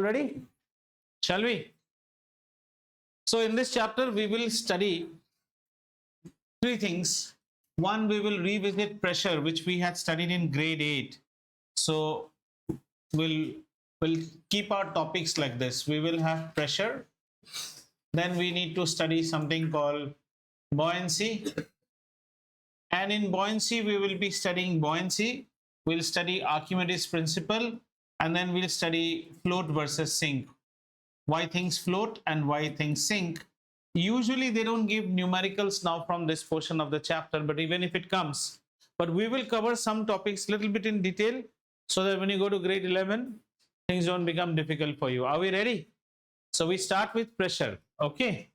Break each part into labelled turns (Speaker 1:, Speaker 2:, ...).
Speaker 1: ready? Shall we? So in this chapter, we will study three things. One, we will revisit pressure, which we had studied in grade 8. So we'll keep our topics like this. We will have pressure. Then we need to study something called buoyancy. And in buoyancy, we will be studying buoyancy. We'll study Archimedes' principle, and then we'll study float versus sink. Why things float and why things sink. Usually they don't give numericals now from this portion of the chapter, but even if it comes, but we will cover some topics a little bit in detail so that when you go to grade 11, things don't become difficult for you. Are we ready? So we start with pressure. Okay.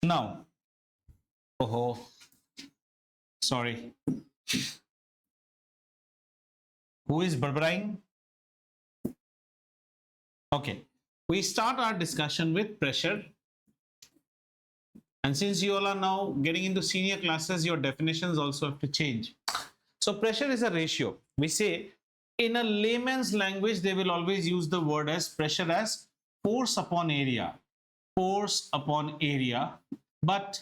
Speaker 1: Now, sorry. Who is burbling? Okay. We start our discussion with pressure. And since you all are now getting into senior classes, your definitions also have to change. So pressure is a ratio. We say in a layman's language, they will always use the word as pressure as force upon area. Force upon area. But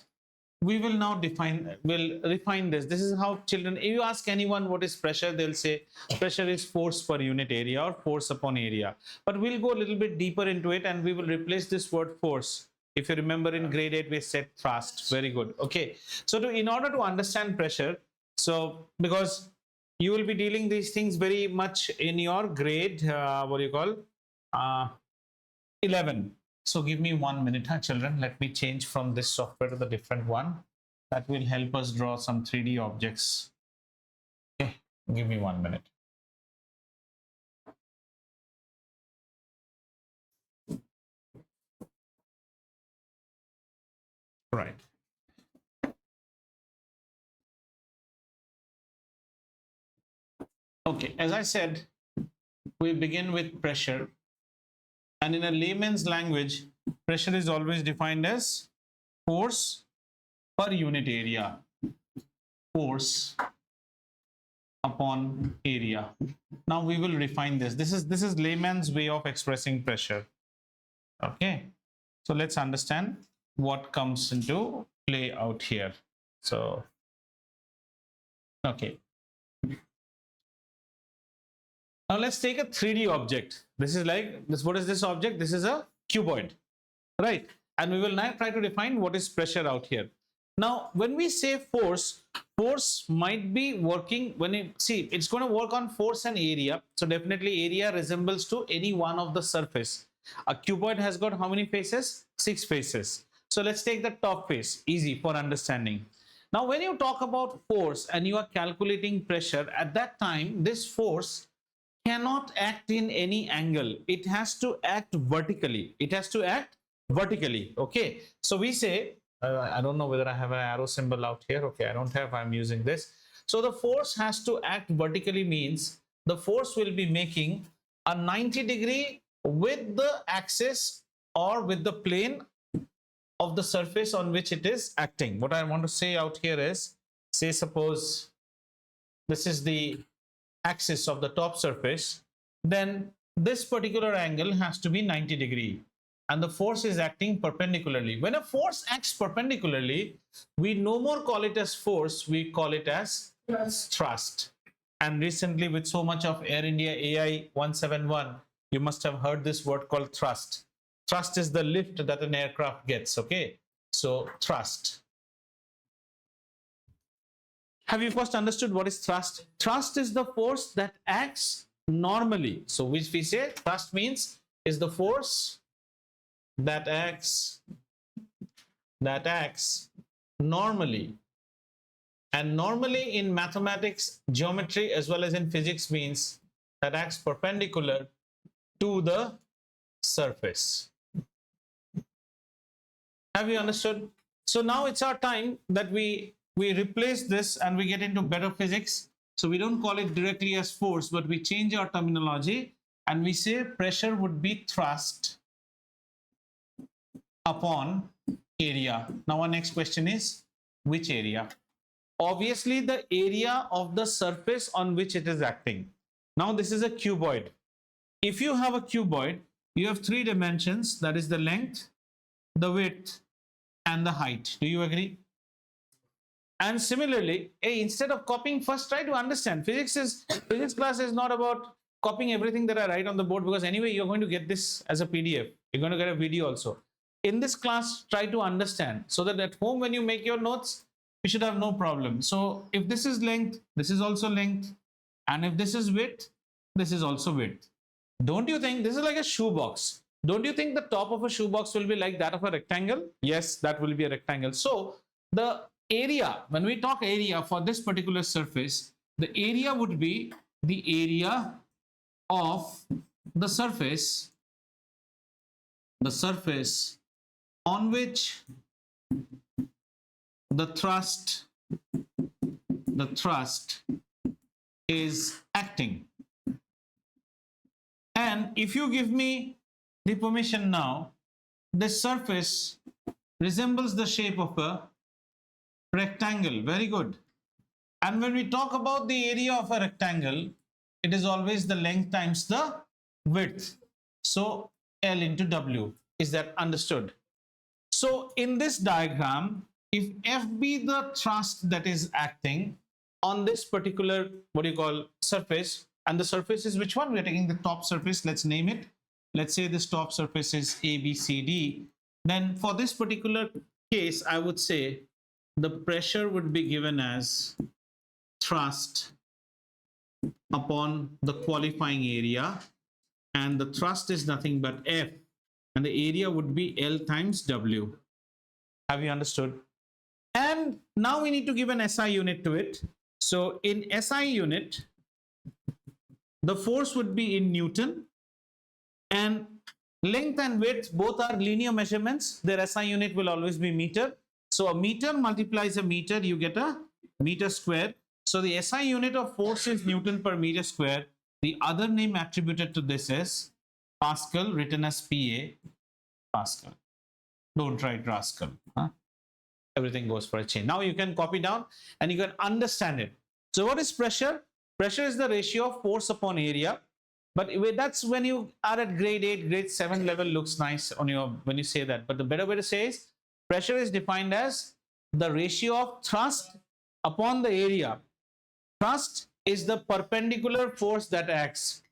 Speaker 1: we will now refine this. This is how children, if you ask anyone what is pressure, they'll say pressure is force per unit area or force upon area. But we'll go a little bit deeper into it and we will replace this word force. If you remember in grade 8, we said thrust. Very good. Okay. So in order to understand pressure, so because you will be dealing these things very much in your grade, 11. So give me 1 minute, children. Let me change from this software to the different one. That will help us draw some 3D objects. Okay, give me 1 minute. Right. Okay, as I said, we begin with pressure. And in a layman's language, pressure is always defined as force per unit area. Force upon area. Now we will refine this. This is layman's way of expressing pressure. Okay. So let's understand what comes into play out here. So, okay. Now let's take a 3D object. This is like this. What is this object? This is a cuboid, right? And we will now try to define what is pressure out here. Now, when we say force, force might be working when it's going to work on force and area. So definitely area resembles to any one of the surface. A cuboid has got how many faces? 6 faces. So let's take the top face, easy for understanding. Now, when you talk about force and you are calculating pressure, at that time, this force cannot act in any angle. It has to act vertically. It has to act vertically. Okay. So we say, I don't know whether I have an arrow symbol out here. Okay, I don't have, I'm using this. So the force has to act vertically means the force will be making a 90 degree with the axis or with the plane of the surface on which it is acting. What I want to say out here is, say suppose this is the axis of the top surface, then this particular angle has to be 90 degree and the force is acting perpendicularly. When a force acts perpendicularly, we no more call it as force, we call it as thrust. And recently with so much of Air India AI 171, you must have heard this word called thrust. Thrust is the lift that an aircraft gets. Okay, so thrust. Have you first understood what is thrust? Thrust is the force that acts normally. So which we say thrust means is the force that acts normally. And normally in mathematics, geometry, as well as in physics means that acts perpendicular to the surface. Have you understood? So now it's our time that we replace this and we get into better physics. So we don't call it directly as force, but we change our terminology and we say pressure would be thrust upon area. Now our next question is, which area? Obviously the area of the surface on which it is acting. Now this is a cuboid. If you have a cuboid, you have three dimensions, that is the length, the width, and the height. Do you agree? And similarly, instead of copying, first try to understand. Physics class is not about copying everything that I write on the board, because anyway you're going to get this as a PDF. You're going to get a video also. In this class, try to understand, so that at home when you make your notes, you should have no problem. So if this is length, this is also length, and if this is width, this is also width. Don't you think this is like a shoebox? Don't you think the top of a shoebox will be like that of a rectangle? Yes, that will be a rectangle. So the area, when we talk area for this particular surface, the area would be the area of the surface on which the thrust is acting. And if you give me the permission now, this surface resembles the shape of a rectangle. Very good. And when we talk about the area of a rectangle, it is always the length times the width. So L into W. Is that understood? So in this diagram, if F be the thrust that is acting on this particular, what do you call, surface, and the surface is which one? We are taking the top surface. Let's name it. Let's say this top surface is ABCD. Then for this particular case, I would say the pressure would be given as thrust upon the qualifying area, and the thrust is nothing but F, and the area would be L times W. Have you understood? And now we need to give an SI unit to it. So in SI unit, the force would be in Newton, and length and width both are linear measurements. Their SI unit will always be meter. So a meter multiplies a meter, you get a meter square. So the SI unit of force is Newton per meter square. The other name attributed to this is Pascal, written as PA, Pascal. Don't write rascal. Huh? Everything goes for a change. Now you can copy down and you can understand it. So what is pressure? Pressure is the ratio of force upon area. But that's when you are at grade 8, grade 7 level, looks nice on your, when you say that. But the better way to say is pressure is defined as the ratio of thrust upon the area. Thrust is the perpendicular force that acts,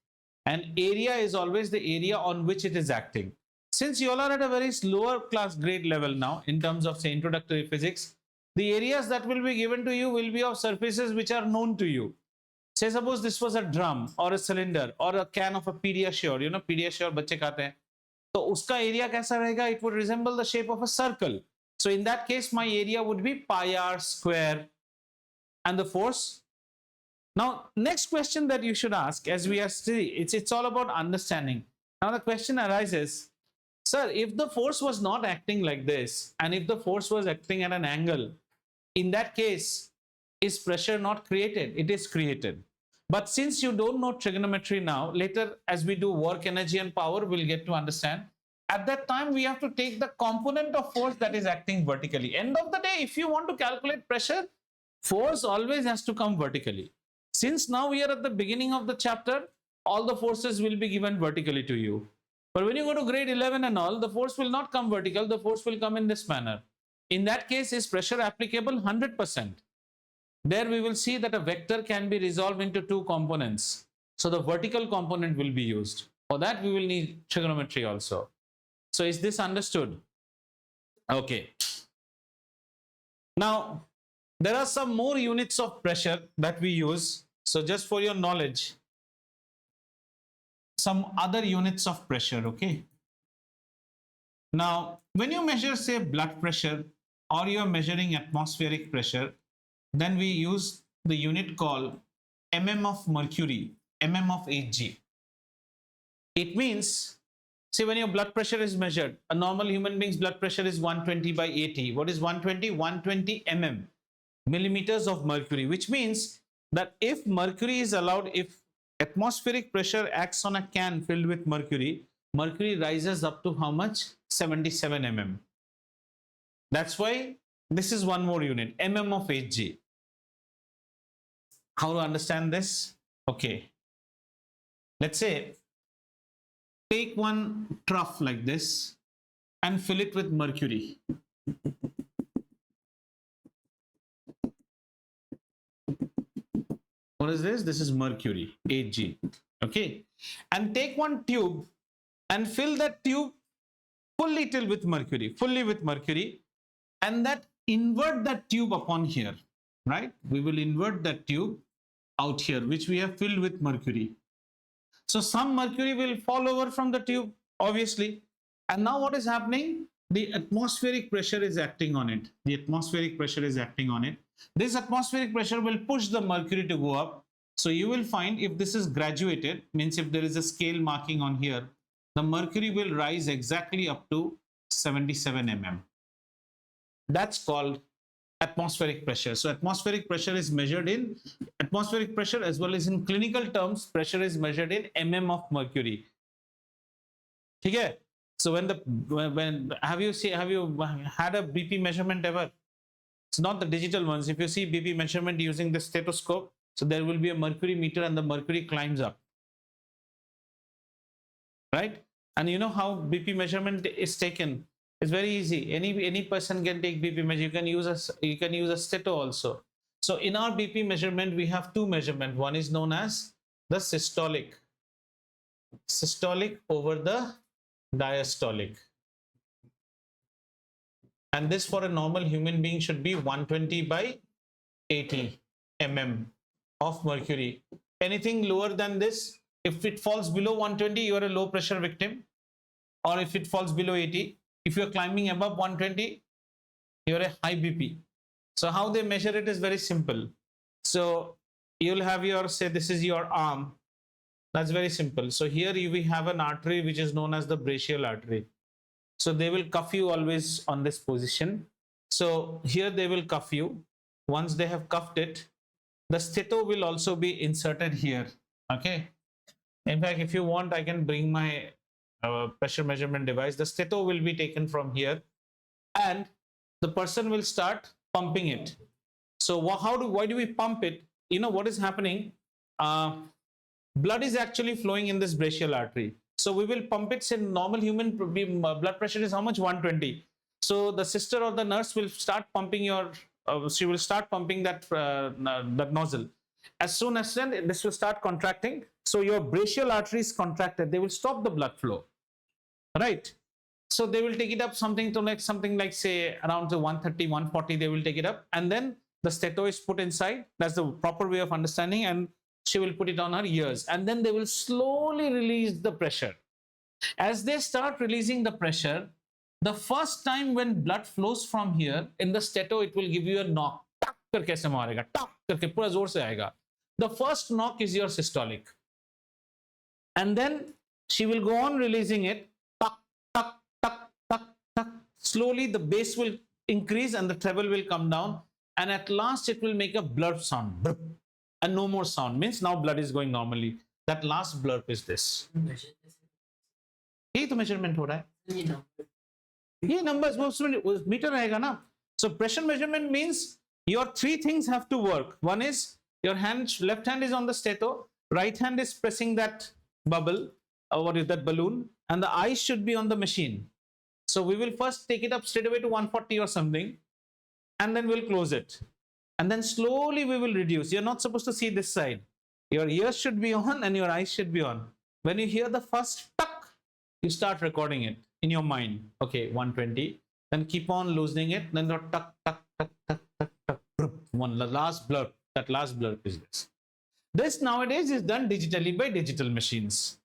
Speaker 1: and area is always the area on which it is acting. Since you all are at a very lower class grade level now in terms of, say, introductory physics, the areas that will be given to you will be of surfaces which are known to you. Say suppose this was a drum or a cylinder or a can of a Pediasure, you know, Pediasure बच्चे खाते हैं, तो उसका area कैसा रहेगा? It would resemble the shape of a circle. So in that case, my area would be pi r square, and the force. Now, next question that you should ask, as we are still, it's all about understanding. Now the question arises, sir, if the force was not acting like this, and if the force was acting at an angle, in that case, is pressure not created? It is created. But since you don't know trigonometry now, later as we do work, energy and power, we'll get to understand. At that time, we have to take the component of force that is acting vertically. End of the day, if you want to calculate pressure, force always has to come vertically. Since now we are at the beginning of the chapter, all the forces will be given vertically to you. But when you go to grade 11 and all, the force will not come vertical, the force will come in this manner. In that case, is pressure applicable? 100%. There we will see that a vector can be resolved into two components. So the vertical component will be used. For that, we will need trigonometry also. So is this understood? Okay. Now, there are some more units of pressure that we use. So just for your knowledge, some other units of pressure, okay? Now, when you measure, say, blood pressure, or you are measuring atmospheric pressure, then we use the unit called mm of mercury, mm of Hg. It means, see, when your blood pressure is measured, a normal human being's blood pressure is 120 by 80. What is 120? 120 mm, millimeters of mercury, which means that if mercury is allowed, if atmospheric pressure acts on a can filled with mercury, mercury rises up to how much? 77 mm. That's why this is one more unit, mm of Hg. How to understand this? Okay. let's say, take one trough like this and fill it with mercury. What is this? This is mercury, 8G. Okay. And take one tube and fill that tube fully with mercury, and that invert that tube upon here, right? We will invert that tube out here, which we have filled with mercury. So some mercury will fall over from the tube, obviously. And now what is happening? The atmospheric pressure is acting on it. This atmospheric pressure will push the mercury to go up. So you will find if this is graduated, means if there is a scale marking on here, the mercury will rise exactly up to 77 mm. That's called atmospheric pressure. So atmospheric pressure is measured in atmospheric pressure, as well as in clinical terms, pressure is measured in mm of mercury. Okay. So when have you had a BP measurement ever? It's not the digital ones. If you see BP measurement using the stethoscope, so there will be a mercury meter and the mercury climbs up, right? And you know how BP measurement is taken? It's very easy. Any person can take BP measure. You can use a stetho also. So in our BP measurement, we have two measurements. One is known as the systolic over the diastolic. And this for a normal human being should be 120 by 80 mm of mercury. Anything lower than this, if it falls below 120, you are a low pressure victim. Or if it falls below 80, if you are climbing above 120, you are a high BP. So how they measure it is very simple. So you'll have your, say this is your arm. That's very simple. So here we have an artery which is known as the brachial artery. So they will cuff you always on this position. So here they will cuff you. Once they have cuffed it, the stetho will also be inserted here. Okay. In fact, if you want, I can bring my pressure measurement device. The stetho will be taken from here, and the person will start pumping it. So why do we pump it? You know what is happening? Blood is actually flowing in this brachial artery. So we will pump it. Say normal human blood pressure is how much? 120. So the sister or the nurse will start pumping your. She will start pumping that nozzle. As soon as then this will start contracting. So your brachial artery is contracted. They will stop the blood flow, right? So they will take it up something like say around the 130, 140. They will take it up, and then the stetho is put inside. That's the proper way of understanding, and she will put it on her ears, and then they will slowly release the pressure. As they start releasing the pressure, the first time when blood flows from here in the stetho, it will give you a knock. Tak karke se marega, tak karke pura zor se aayega. The first knock is your systolic, and then she will go on releasing it. Tak tak tak tak tak. Slowly the bass will increase and the treble will come down, and at last it will make a blurp sound. Blurp. And no more sound, means now blood is going normally. That last blurp is this. यही तो measurement हो रहा है. ये numbers वो meter रहेगा ना. So pressure measurement means your three things have to work. One is your left hand is on the stetho, right hand is pressing that bubble or that balloon, and the eyes should be on the machine. So we will first take it up straight away to 140 or something, and then we'll close it. And then slowly we will reduce. You're not supposed to see this side. Your ears should be on and your eyes should be on. When you hear the first tuck, you start recording it in your mind. Okay, 120. Then keep on loosening it. Then the tuck, tuck, tuck, tuck, tuck, tuck. One last blurb. That last blurb is this. This nowadays is done digitally by digital machines.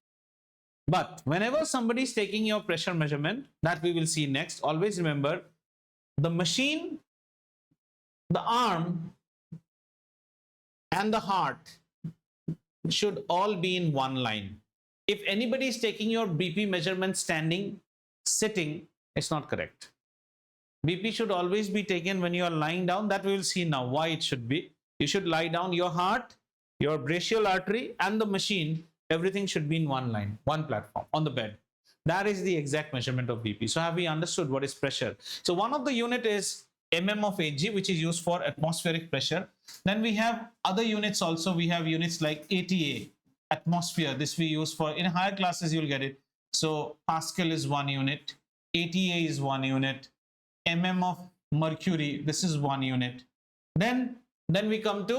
Speaker 1: But whenever somebody is taking your pressure measurement, that we will see next, always remember the machine, the arm, and the heart should all be in one line. If anybody is taking your BP measurement standing, sitting, it's not correct. BP should always be taken when you are lying down. That we will see now why it should be. You should lie down. Your heart, your brachial artery, and the machine, everything should be in one line, one platform, on the bed. That is the exact measurement of BP. So have we understood what is pressure? So one of the unit is mm of 8G, which is used for atmospheric pressure. Then we have other units also. We have units like ATA, atmosphere. This we use for, in higher classes, you'll get it. So Pascal is 1 unit, ATA is 1 unit, mm of mercury, this is 1 unit. Then we come to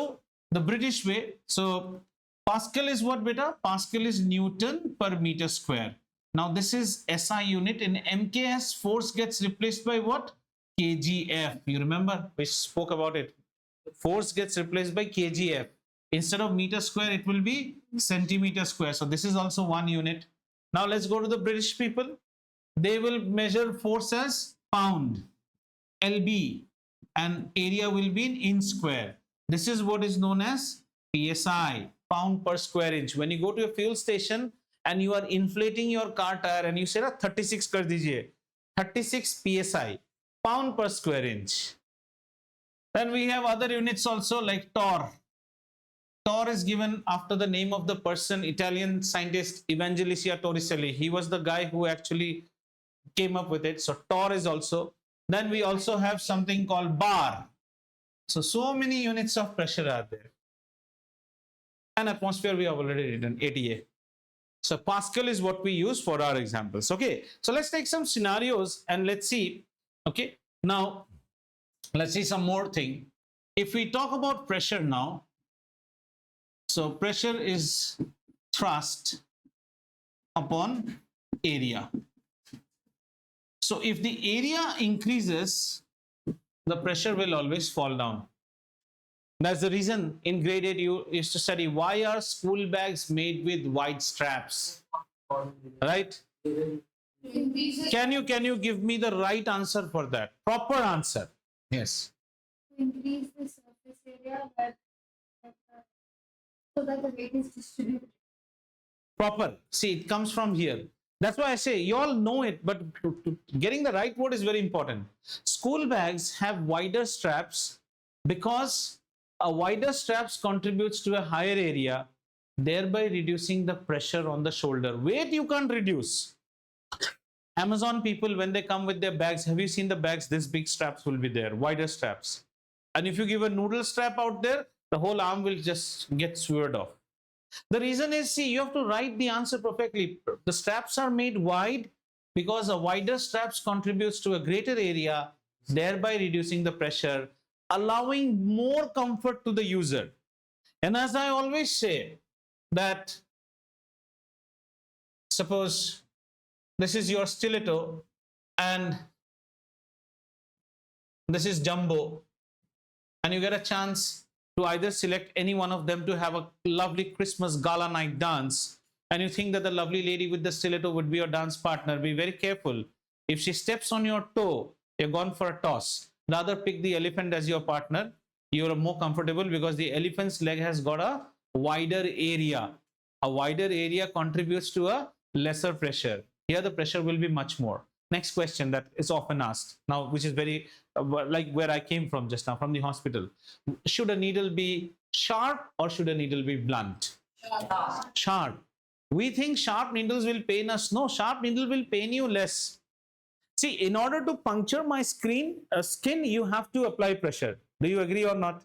Speaker 1: the British way. So Pascal is what, beta? Pascal is Newton per meter square. Now this is SI unit. In MKS, force gets replaced by what? kgf. You remember we spoke about it. Force gets replaced by kgf. Instead of meter square, it will be centimeter square. So this is also 1 unit. Now let's go to the British people. They will measure force as pound, lb, and area will be in inch square. This is what is known as psi, pound per square inch. When you go to a fuel station and you are inflating your car tire and you say 36 kar dijiye, 36 psi, pound per square inch. Then we have other units also like torr. Torr is given after the name of the person, Italian scientist Evangelista Torricelli. He was the guy who actually came up with it. So torr is also. Then we also have something called bar. So many units of pressure are there. And atmosphere we have already written, ATA. So Pascal is what we use for our examples. Okay, so let's take some scenarios and let's see. Okay, now let's see some more thing. If we talk about pressure now, so pressure is thrust upon area. So if the area increases, the pressure will always fall down. That's the reason in grade 8 you used to study why are school bags made with wide straps, right? Can you give me the right answer for that? Proper answer. Yes.
Speaker 2: Increase the surface area, but so that the weight is distributed.
Speaker 1: Proper. See, it comes from here. That's why I say you all know it, but getting the right word is very important. School bags have wider straps because a wider straps contributes to a higher area, thereby reducing the pressure on the shoulder. Weight you can't reduce. Amazon people, when they come with their bags, have you seen the bags? This big straps will be there, wider straps. And if you give a noodle strap out there, the whole arm will just get swerved off. The reason is, see, you have to write the answer perfectly. The straps are made wide because a wider straps contributes to a greater area, thereby reducing the pressure, allowing more comfort to the user. And as I always say, that suppose this is your stiletto and this is jumbo, and you get a chance to either select any one of them to have a lovely Christmas gala night dance, and you think that the lovely lady with the stiletto would be your dance partner, be very careful. If she steps on your toe, you're gone for a toss. Rather pick the elephant as your partner. You're more comfortable because the elephant's leg has got a wider area. A wider area contributes to a lesser pressure. Here the pressure will be much more. Next question that is often asked now, which is very like where I came from just now, from the hospital. Should a needle be sharp or should a needle be blunt? Sharp. We think sharp needles will pain us. No, sharp needle will pain you less. See, in order to puncture my skin, you have to apply pressure. Do you agree or not?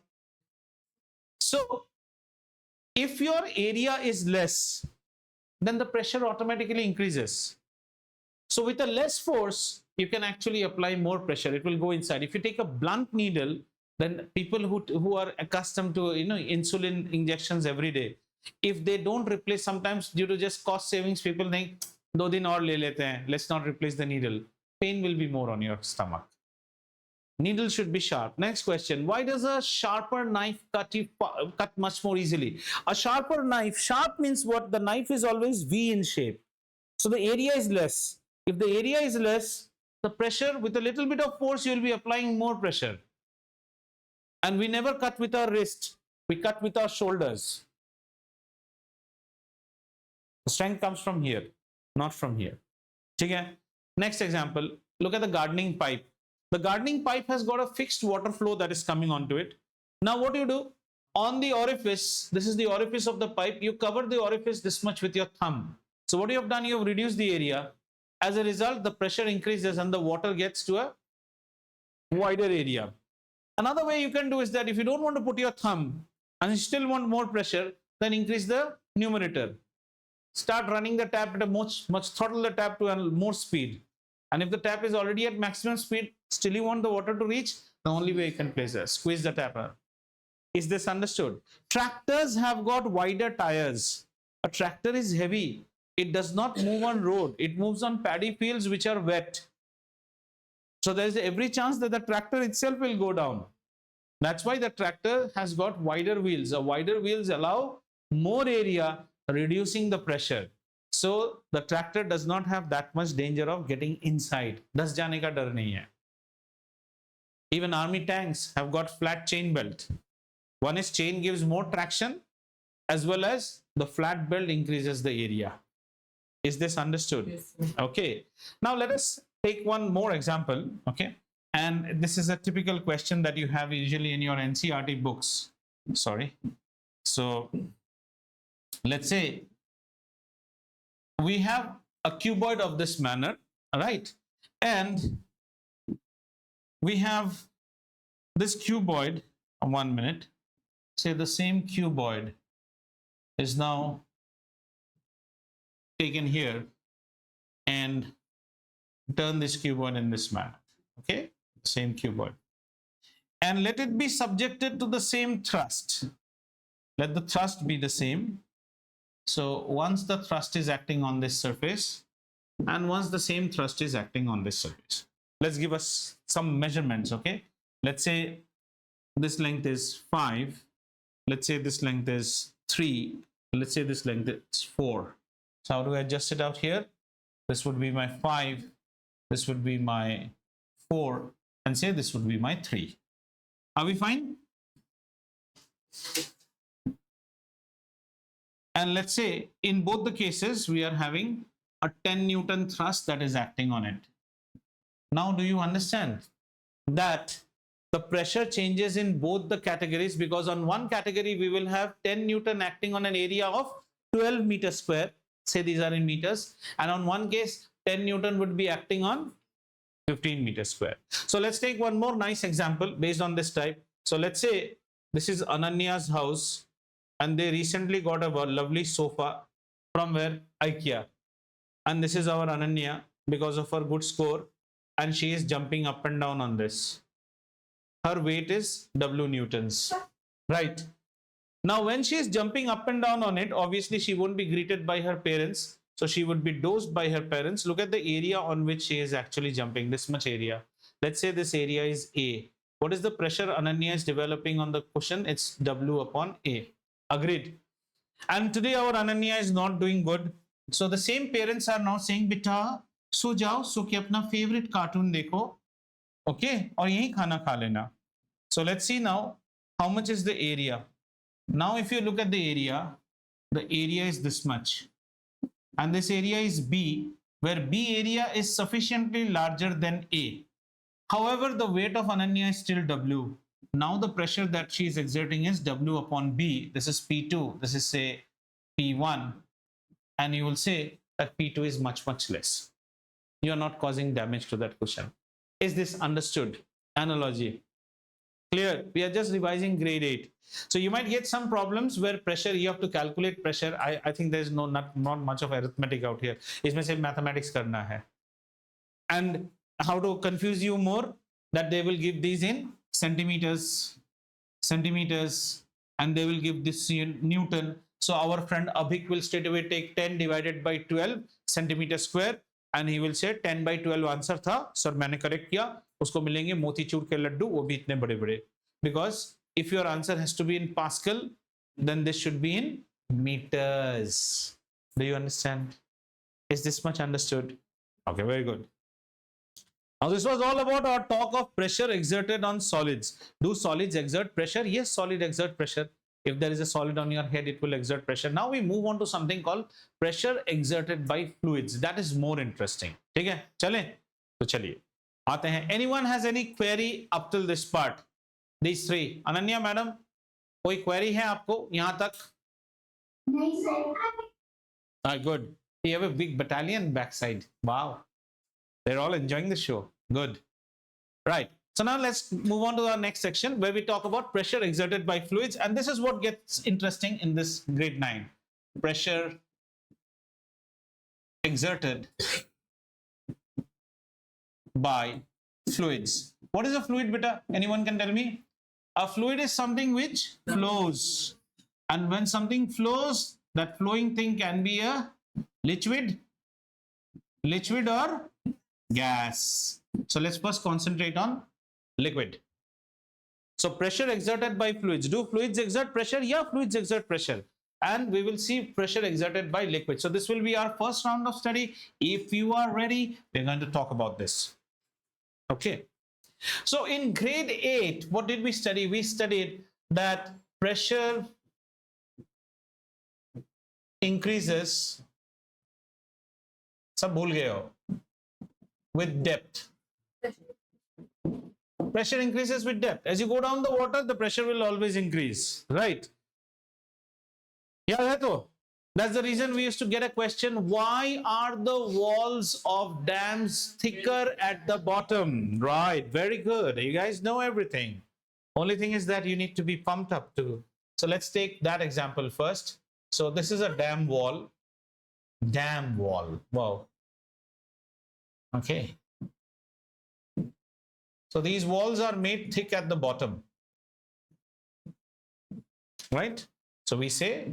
Speaker 1: So, if your area is less, then the pressure automatically increases. So with a less force, you can actually apply more pressure. It will go inside. If you take a blunt needle, then people who are accustomed to insulin injections every day, if they don't replace, sometimes due to just cost savings, people think 2 din aur le lete hain, let's not replace the needle. Pain will be more on your stomach. Needle should be sharp. Next question. Why does a sharper knife cut much more easily? A sharper knife, sharp means what? The knife is always V in shape. So the area is less. If the area is less, the pressure, with a little bit of force, you will be applying more pressure. And we never cut with our wrist. We cut with our shoulders. The strength comes from here, not from here. Okay? Next example, look at the gardening pipe. The gardening pipe has got a fixed water flow that is coming onto it. Now what do you do? On the orifice, this is the orifice of the pipe, you cover the orifice this much with your thumb. So what you have done, you have reduced the area. As a result, the pressure increases and the water gets to a wider area. Another way you can do is that if you don't want to put your thumb and you still want more pressure, then increase the numerator. Start running the tap at a much throttle the tap to a more speed. And if the tap is already at maximum speed, still you want the water to reach, the only way you can place it, squeeze the tapper. Is this understood? Tractors have got wider tires. A tractor is heavy. It does not move on road. It moves on paddy fields which are wet. So there is every chance that the tractor itself will go down. That's why the tractor has got wider wheels. Wider wheels allow more area, reducing the pressure. So the tractor does not have that much danger of getting inside. Das जाने का डर नहीं है. Even army tanks have got flat chain belt. One is chain gives more traction, as well as the flat belt increases the area. Is this understood?
Speaker 3: Yes.
Speaker 1: Okay. Now let us take one more example. Okay. And this is a typical question that you have usually in your NCERT books. Sorry. So let's say we have a cuboid of this manner, all right? And we have this cuboid, 1 minute, say the same cuboid is now taken here and turn this cuboid in this manner, okay? Same cuboid. And let it be subjected to the same thrust. Let the thrust be the same. So once the thrust is acting on this surface, and once the same thrust is acting on this surface. Let's give us some measurements, okay? Let's say this length is 5. Let's say this length is 3. Let's say this length is 4. So how do I adjust it out here? This would be my 5. This would be my 4. And say this would be my 3. Are we fine? And let's say in both the cases, we are having a 10 Newton thrust that is acting on it. Now, do you understand that the pressure changes in both the categories? Because on one category, we will have 10 Newton acting on an area of 12 meters square. Say these are in meters. And on one case, 10 Newton would be acting on 15 meters square. So let's take one more nice example based on this type. So let's say this is Ananya's house. And they recently got a lovely sofa from where? IKEA. And this is our Ananya because of her good score. And she is jumping up and down on this. Her weight is W newtons. Right. Now, when she is jumping up and down on it, obviously she won't be greeted by her parents. So she would be dosed by her parents. Look at the area on which she is actually jumping, this much area. Let's say this area is A. What is the pressure Ananya is developing on the cushion? It's W upon A. Agreed. And today our Ananya is not doing good. So the same parents are now saying, Beta, so jao, so ke apna favorite cartoon dekho. Okay, or yahi khana kha lena. So let's see now, how much is the area? Now, if you look at the area is this much. And this area is B, where B area is sufficiently larger than A. However, the weight of Ananya is still W. Now the pressure that she is exerting is W upon B. This is P2. This is say P1. And you will say that P2 is much less. You are not causing damage to that cushion. Is this understood? Analogy. Clear? We are just revising grade 8. So you might get some problems where pressure, you have to calculate pressure. I think there is not much of arithmetic out here. Isme se mathematics karna hai. And how to confuse you more? That they will give these in centimeters, and they will give this in Newton. So our friend Abhik will straight away take 10 divided by 12 centimeters square, and he will say 10 by 12 answer था. Sir मैंने correct किया. उसको मिलेंगे मोतीचूर के लड्डू, वो भी इतने बड़े बड़े. Because if your answer has to be in Pascal, then this should be in meters. Do you understand? Is this much understood? Okay, very good. Now this was all about our talk of pressure exerted on solids. Do solids exert pressure? Yes, solid exert pressure. If there is a solid on your head, it will exert pressure. Now we move on to something called pressure exerted by fluids. That is more interesting. ठीक है? चलें? तो चलिए आते हैं. Anyone has any query up till this part? These three. Ananya madam, कोई query है आपको यहाँ तक?
Speaker 2: नहीं sir.
Speaker 1: Good. You have a big battalion backside. Wow. They're all enjoying the show. Good. Right. So now let's move on to our next section where we talk about pressure exerted by fluids. And this is what gets interesting in this grade 9. pressure exerted by fluids. What is a fluid, beta? Anyone can tell me? A fluid is something which flows. And when something flows, that flowing thing can be a liquid, or gas. So let's first concentrate on liquid. So pressure exerted by fluids. Do fluids exert pressure? Yeah, fluids exert pressure. And we will see pressure exerted by liquid. So this will be our first round of study. If you are ready, we're going to talk about this. Okay. So in grade 8, what did we study? We studied that pressure increases सब भूल गए हो, with depth. Pressure increases with depth. As you go down the water, the pressure will always increase, right? Yeah, that's the reason we used to get a question, why are the walls of dams thicker at the bottom? Right, very good. You guys know everything. Only thing is that you need to be pumped up too. So let's take that example first. So this is a dam wall. Dam wall. Wow. Okay. So these walls are made thick at the bottom. Right? So we say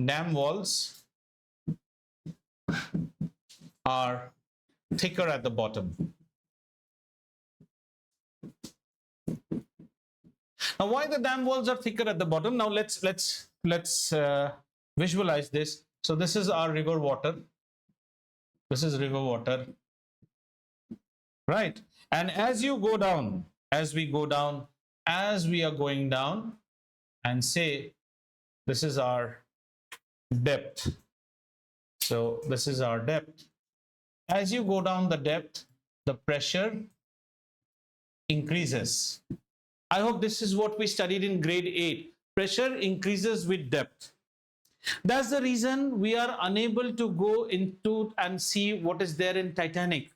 Speaker 1: dam walls are thicker at the bottom. Now, why the dam walls are thicker at the bottom? Now let's visualize this. So this is our river water. This is river water, right? And as you go down, as we go down, as we are going down, and say this is our depth. So this is our depth. As you go down the depth, the pressure increases. I hope this is what we studied in grade 8. Pressure increases with depth. That's the reason we are unable to go into and see what is there in Titanic.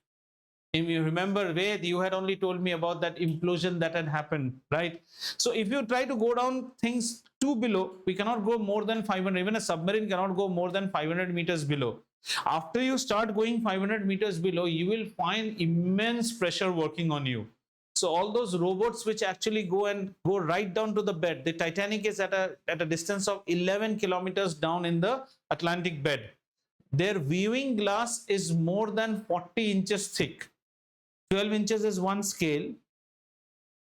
Speaker 1: If you remember, Ved, you had only told me about that implosion that had happened, right? So if you try to go down things too below, we cannot go more than 500. Even a submarine cannot go more than 500 meters below. After you start going 500 meters below, you will find immense pressure working on you. So all those robots which actually go right down to the bed, the Titanic is at a distance of 11 kilometers down in the Atlantic bed. Their viewing glass is more than 40 inches thick. 12 inches is one scale.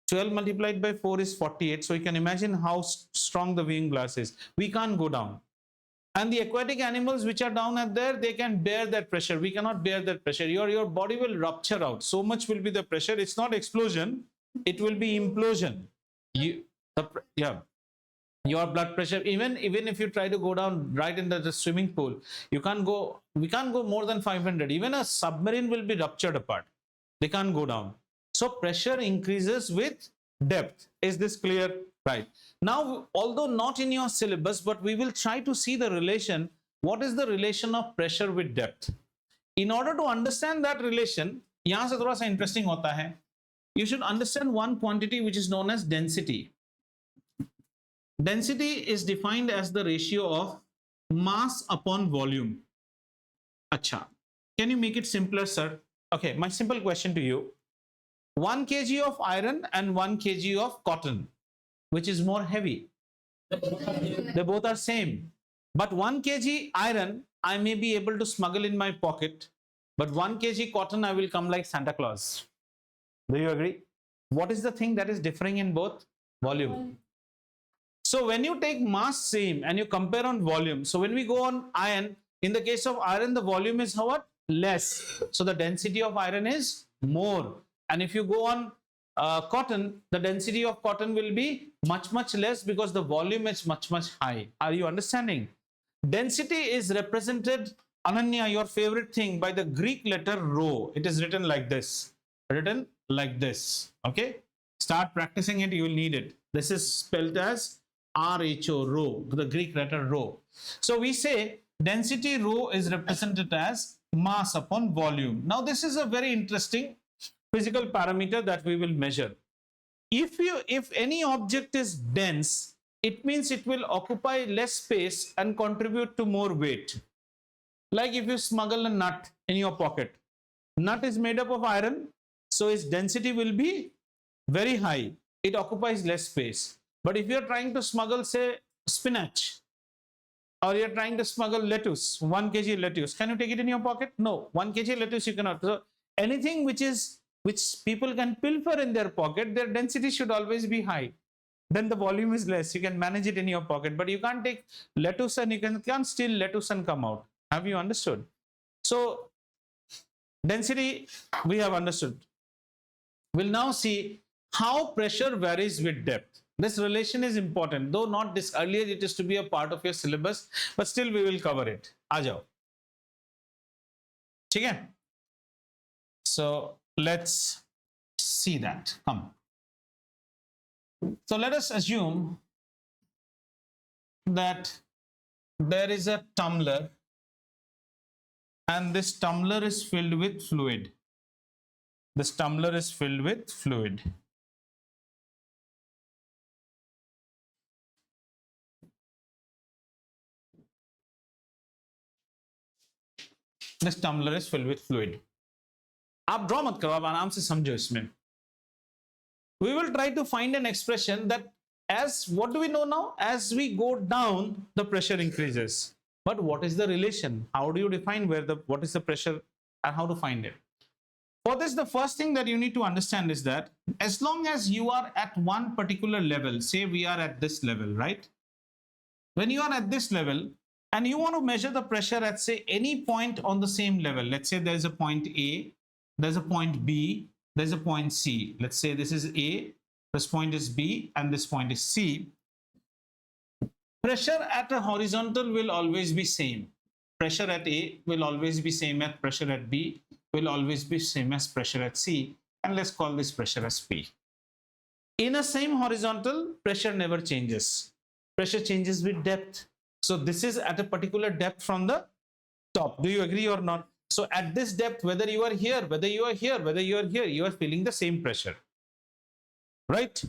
Speaker 1: 12 multiplied by 4 is 48. So you can imagine how strong the viewing glass is. We can't go down. And the aquatic animals which are down at there, they can bear that pressure. We cannot bear that pressure. Your body will rupture out. So much will be the pressure. It's not explosion. It will be implosion. Your blood pressure, even if you try to go down right into the swimming pool, we can't go more than 500. Even a submarine will be ruptured apart. They can't go down. So pressure increases with depth. Is this clear? Right. Now, although not in your syllabus, but we will try to see the relation. What is the relation of pressure with depth? In order to understand that relation, यहाँ से थोड़ा सा interesting होता है. You should understand one quantity which is known as density. Density is defined as the ratio of mass upon volume. Acha. Can you make it simpler, sir? Okay, my simple question to you. 1 kg of iron and 1 kg of cotton. Which is more heavy? They both are same. But 1 kg iron, I may be able to smuggle in my pocket. But 1 kg cotton, I will come like Santa Claus. Do you agree? What is the thing that is differing in both? Volume. So when you take mass same and you compare on volume, so when we go on iron, in the case of iron, the volume is what? Less. So the density of iron is more. And if you go on cotton, the density of cotton will be much less because the volume is much high. Are you understanding? Density is represented, Ananya, your favorite thing, by the Greek letter rho. It is written like this. Written like this. Okay? Start practicing it. You will need it. This is spelled as RHO, rho, the Greek letter rho. So we say density rho is represented as mass upon volume. Now this is a very interesting physical parameter that we will measure. If any object is dense, it means it will occupy less space and contribute to more weight. Like if you smuggle a nut in your pocket, nut is made up of iron, so its density will be very high. It occupies less space. But if you're trying to smuggle, say, spinach, or you're trying to smuggle lettuce, 1 kg lettuce, can you take it in your pocket? No, 1 kg lettuce you cannot. So anything which people can pilfer in their pocket, their density should always be high. Then the volume is less. You can manage it in your pocket, but you can't take lettuce and can't steal lettuce and come out. Have you understood? So density we have understood. We'll now see how pressure varies with depth. This relation is important, though not this earlier it is to be a part of your syllabus, but still we will cover it. आ जाओ. ठीक है? So let's see that. Come. So let us assume that there is a tumbler and this tumbler is filled with fluid. This tumbler is filled with fluid. This tumbler is filled with fluid. आप draw मत करो, आप आराम से समझो इसमें. We will try to find an expression that as what do we know now? As we go down, the pressure increases. But what is the relation? How do you define what is the pressure and how to find it? For this, the first thing that you need to understand is that as long as you are at one particular level, say we are at this level, right? When you are at this level and you want to measure the pressure at, say, any point on the same level, let's say there's a point A, there's a point B, there's a point C. Let's say this is A, this point is B, and this point is C. Pressure at a horizontal will always be same. Pressure at A will always be same as pressure at B, will always be same as pressure at C, and let's call this pressure as P. In a same horizontal, pressure never changes. Pressure changes with depth. So this is at a particular depth from the top. Do you agree or not? So at this depth, whether you are here, whether you are here, whether you are here, you are feeling the same pressure. Right?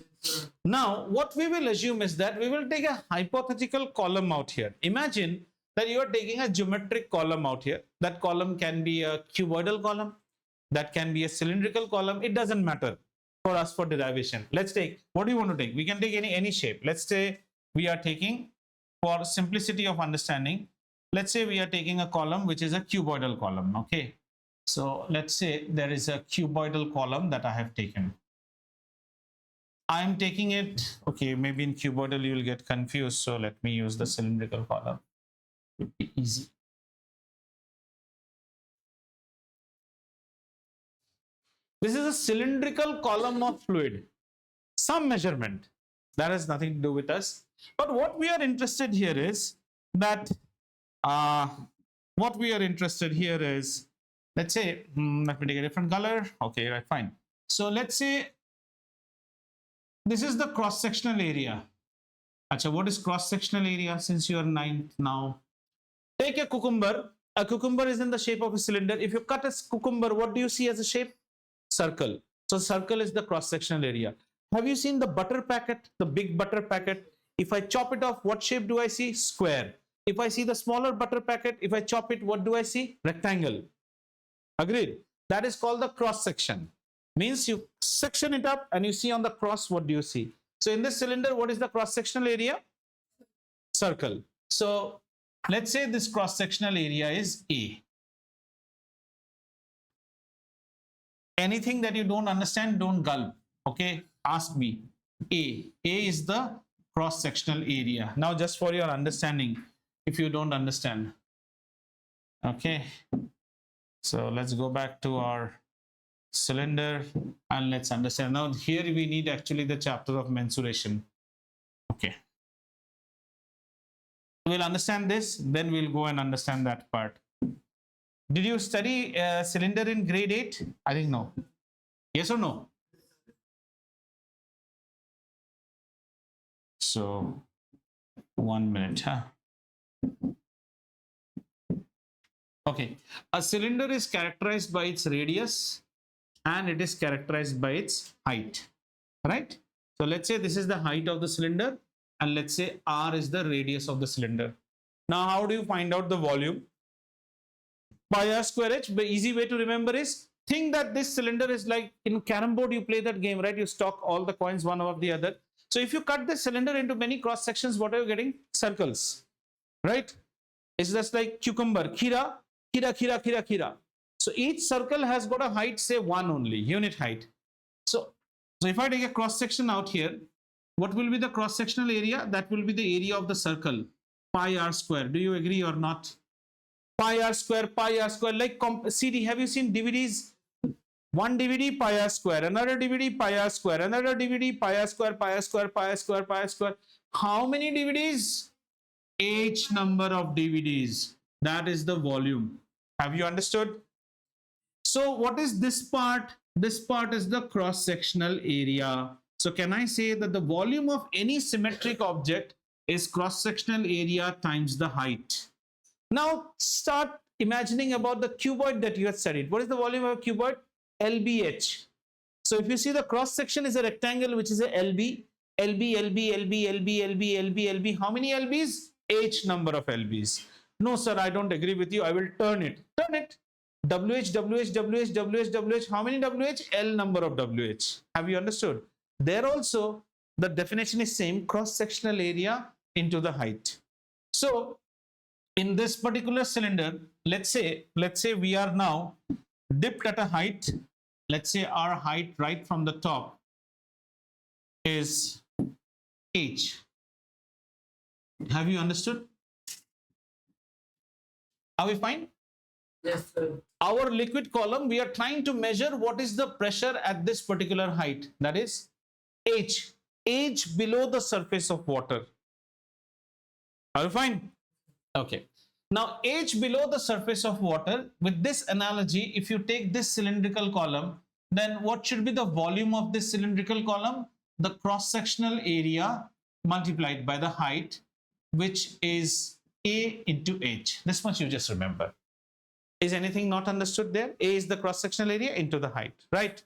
Speaker 1: Now, what we will assume is that we will take a hypothetical column out here. Imagine that you are taking a geometric column out here. That column can be a cuboidal column. That can be a cylindrical column. It doesn't matter for us for derivation. Let's take, what do you want to take? We can take any shape. Let's say we are taking, for simplicity of understanding, let's say we are taking a column which is a cuboidal column. Okay. So let's say there is a cuboidal column that I have taken. I am taking it, okay, maybe in cuboidal you will get confused. So let me use the cylindrical column. It would be easy. This is a cylindrical column of fluid. Some measurement. That has nothing to do with us. But what we are interested here is that, let's say, let me take a different color. Okay, right, fine. So let's say this is the cross-sectional area. Acha, what is cross-sectional area since you are 9th now? Take a cucumber. A cucumber is in the shape of a cylinder. If you cut a cucumber, what do you see as a shape? Circle. So circle is the cross-sectional area. Have you seen the butter packet, the big butter packet? If I chop it off, what shape do I see? Square. If I see the smaller butter packet, if I chop it, what do I see? Rectangle. Agreed? That is called the cross-section. Means you section it up and you see on the cross, what do you see? So in this cylinder, what is the cross-sectional area? Circle. So let's say this cross-sectional area is A. Anything that you don't understand, don't gulp. Okay, ask me. A is the cross-sectional area. Now just for your understanding, if you don't understand. Okay, so let's go back to our cylinder and let's understand. Now here we need actually the chapter of mensuration. Okay, we'll understand this, then we'll go and understand that part. Did you study cylinder in grade 8? I think no. Yes or no? So 1 minute, huh? Okay, a cylinder is characterized by its radius and it is characterized by its height, right? So let's say this is the height of the cylinder and let's say r is the radius of the cylinder. Now, how do you find out the volume? Pi r square h. The easy way to remember is, think that this cylinder is like in carom board, you play that game, right? You stock all the coins one above the other. So if you cut the cylinder into many cross sections, what are you getting? Circles, right? It's just like cucumber, kira, kira, kira, kira, kira. So each circle has got a height, say 1 only, unit height. So if I take a cross section out here, what will be the cross sectional area? That will be the area of the circle, pi r square. Do you agree or not? Pi r square, like CD. Have you seen DVDs? One DVD, pi r square, another DVD, pi r square, another DVD, pi r square, pi r square, pi r square, pi r square. How many DVDs? H number of DVDs. That is the volume. Have you understood? So what is this part? This part is the cross-sectional area. So can I say that the volume of any symmetric object is cross-sectional area times the height? Now start imagining about the cuboid that you have studied. What is the volume of a cuboid? LBH. So if you see the cross-section is a rectangle which is a LB. LB. How many LBs? H number of LBs. No, sir, I don't agree with you. I will turn it. Turn it. WH. How many WH? L number of WH. Have you understood? There also, the definition is same, cross-sectional area into the height. So, in this particular cylinder, let's say we are now dipped at a height. Let's say our height right from the top is H. Have you understood? Are we fine?
Speaker 3: Yes, sir.
Speaker 1: Our liquid column, we are trying to measure what is the pressure at this particular height. That is H. H below the surface of water. Are you fine? Okay. Now H below the surface of water, with this analogy, if you take this cylindrical column, then what should be the volume of this cylindrical column? The cross-sectional area multiplied by the height, which is A into H. This much you just remember. Is anything not understood there? A is the cross-sectional area into the height, right?